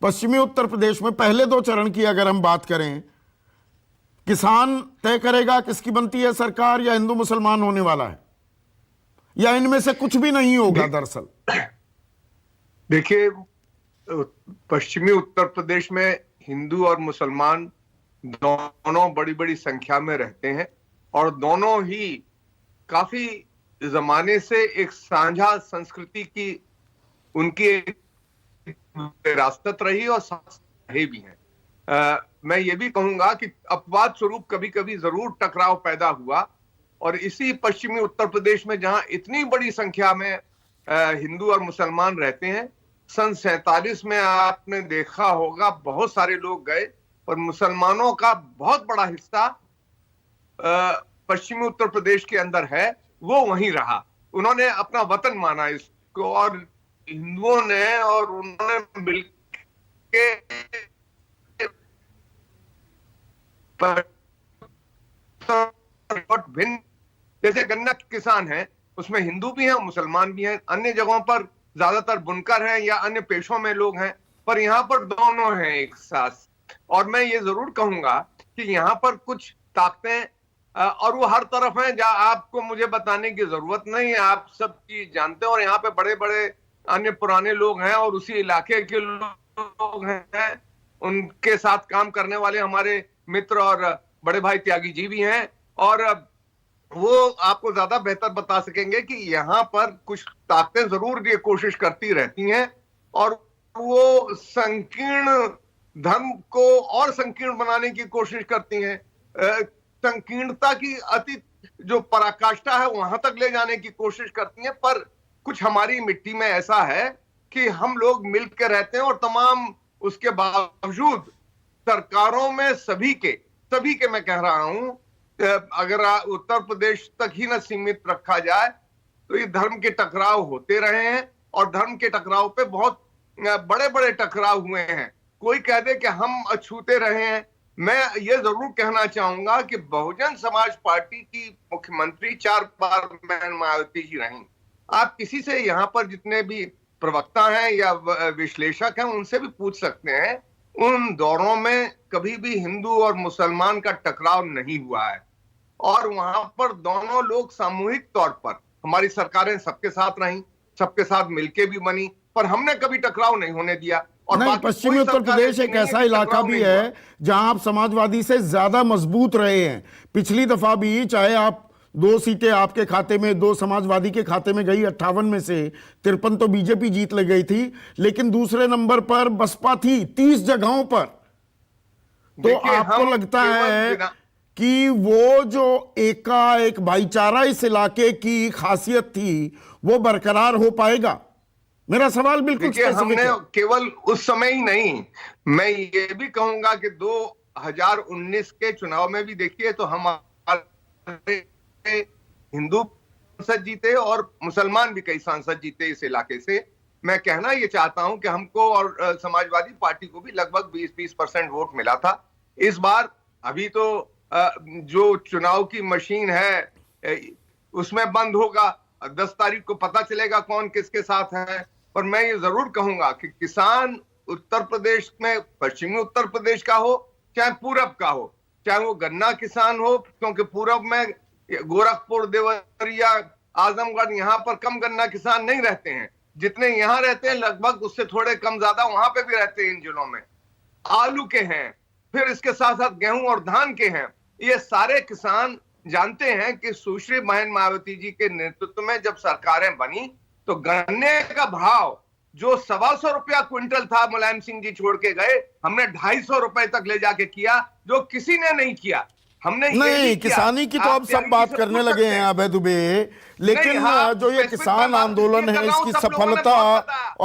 पश्चिमी उत्तर प्रदेश में पहले 2 चरण की अगर हम बात करें, किसान तय करेगा किसकी बनती है सरकार या हिंदू मुसलमान होने वाला है, या इनमें से कुछ भी नहीं होगा? दरअसल देखिए, पश्चिमी उत्तर प्रदेश में हिंदू और मुसलमान दोनों बड़ी बड़ी संख्या में रहते हैं और दोनों ही काफी जमाने से एक साझा संस्कृति की उनकी विरासत रही और रहे भी हैं। मैं ये भी कहूंगा कि अपवाद स्वरूप कभी कभी जरूर टकराव पैदा हुआ, और इसी पश्चिमी उत्तर प्रदेश में जहां इतनी बड़ी संख्या में हिंदू और मुसलमान रहते हैं, सन 47 में आपने देखा होगा बहुत सारे लोग गए और मुसलमानों का बहुत बड़ा हिस्सा पश्चिमी उत्तर प्रदेश के अंदर है, वो वहीं रहा। उन्होंने अपना वतन माना इसको, और हिंदुओं ने और उन्होंने मिलके भिन्न, जैसे गन्ना किसान हैं उसमें हिंदू भी हैं मुसलमान भी हैं, अन्य जगहों पर ज्यादातर बुनकर हैं या अन्य पेशों में लोग हैं, पर यहाँ पर दोनों हैं एक साथ। और मैं ये जरूर कहूंगा कि यहाँ पर कुछ ताकतें और वो हर तरफ हैं, जहां आपको मुझे बताने की जरूरत नहीं है, आप सब चीज जानते हैं। और यहाँ पे बड़े बड़े अन्य पुराने लोग हैं और उसी इलाके के लोग हैं, उनके साथ काम करने वाले हमारे मित्र और बड़े भाई त्यागी जी भी हैं, और वो आपको ज्यादा बेहतर बता सकेंगे कि यहाँ पर कुछ ताकतें जरूर ये कोशिश करती रहती हैं, और वो संकीर्ण धर्म को और संकीर्ण बनाने की कोशिश करती हैं, संकीर्णता की अति जो पराकाष्ठा है वहां तक ले जाने की कोशिश करती हैं। पर कुछ हमारी मिट्टी में ऐसा है कि हम लोग मिलकर रहते हैं, और तमाम उसके बावजूद सरकारों में सभी के मैं कह रहा हूं, अगर उत्तर प्रदेश तक ही न सीमित रखा जाए तो ये धर्म के टकराव होते रहे हैं, और धर्म के टकराव पे बहुत बड़े बड़े टकराव हुए हैं। कोई कह दे कि हम अछूते रहे हैं, मैं ये जरूर कहना चाहूंगा कि बहुजन समाज पार्टी की मुख्यमंत्री 4 बार बहन मायावती जी रही। आप किसी से यहाँ पर जितने भी प्रवक्ता हैं या विश्लेषक हैं उनसे भी पूछ सकते हैं, उन दौरों में कभी भी हिंदू और मुसलमान का टकराव नहीं हुआ है, और वहां पर दोनों लोग सामूहिक तौर पर, हमारी सरकारें सबके साथ रहीं, सबके साथ मिलके भी बनी, पर हमने कभी टकराव नहीं होने दिया। और नहीं, पश्चिमी उत्तर प्रदेश एक ऐसा इलाका भी है जहां आप समाजवादी से ज्यादा मजबूत रहे हैं। पिछली दफा भी चाहे आप 2 सीटें आपके खाते में, 2 समाजवादी के खाते में गई, 58 में से 53 तो बीजेपी जीत ले गई थी, लेकिन दूसरे नंबर पर बसपा थी 30 जगहों पर। तो आपको लगता है कि वो जो एक भाईचारा इस इलाके की खासियत थी वो बरकरार हो पाएगा? मेरा सवाल बिल्कुल हमने केवल उस समय ही नहीं, मैं ये भी कहूंगा कि 2019 के चुनाव में भी देखिए तो हमारे हिंदू सांसद जीते और मुसलमान भी कई सांसद जीते इस इलाके से। मैं कहना ये चाहता हूं कि हमको और समाजवादी पार्टी को भी लगभग 20% वोट मिला था। इस बार अभी तो जो चुनाव की मशीन है उसमें बंद होगा, 10 तारीख को पता चलेगा कौन किसके साथ है। पर मैं ये जरूर कहूंगा कि किसान उत्तर प्रदेश में, पश्चिमी उत्तर प्रदेश का हो चाहे पूरब का हो, चाहे वो गन्ना किसान हो, क्योंकि पूरब में गोरखपुर, देवरिया, आजमगढ़, यहाँ पर कम गन्ना किसान नहीं रहते हैं, जितने यहाँ रहते हैं लगभग उससे थोड़े कम ज्यादा वहां पे भी रहते हैं इन जिलों में। आलू के हैं, फिर इसके साथ साथ गेहूं और धान के हैं। ये सारे किसान जानते हैं कि सुश्री बहन मायावती जी के नेतृत्व में जब सरकारें बनी तो गन्ने का भाव जो 125 रुपया क्विंटल था, मुलायम सिंह जी छोड़ के गए, हमने 250 रुपए तक ले जाके किया, जो किसी ने नहीं किया। हमने नहीं, किसानी की तो अब सब बात करने लगे हैं अभय दुबे, लेकिन जो ये किसान आंदोलन है इसकी सफलता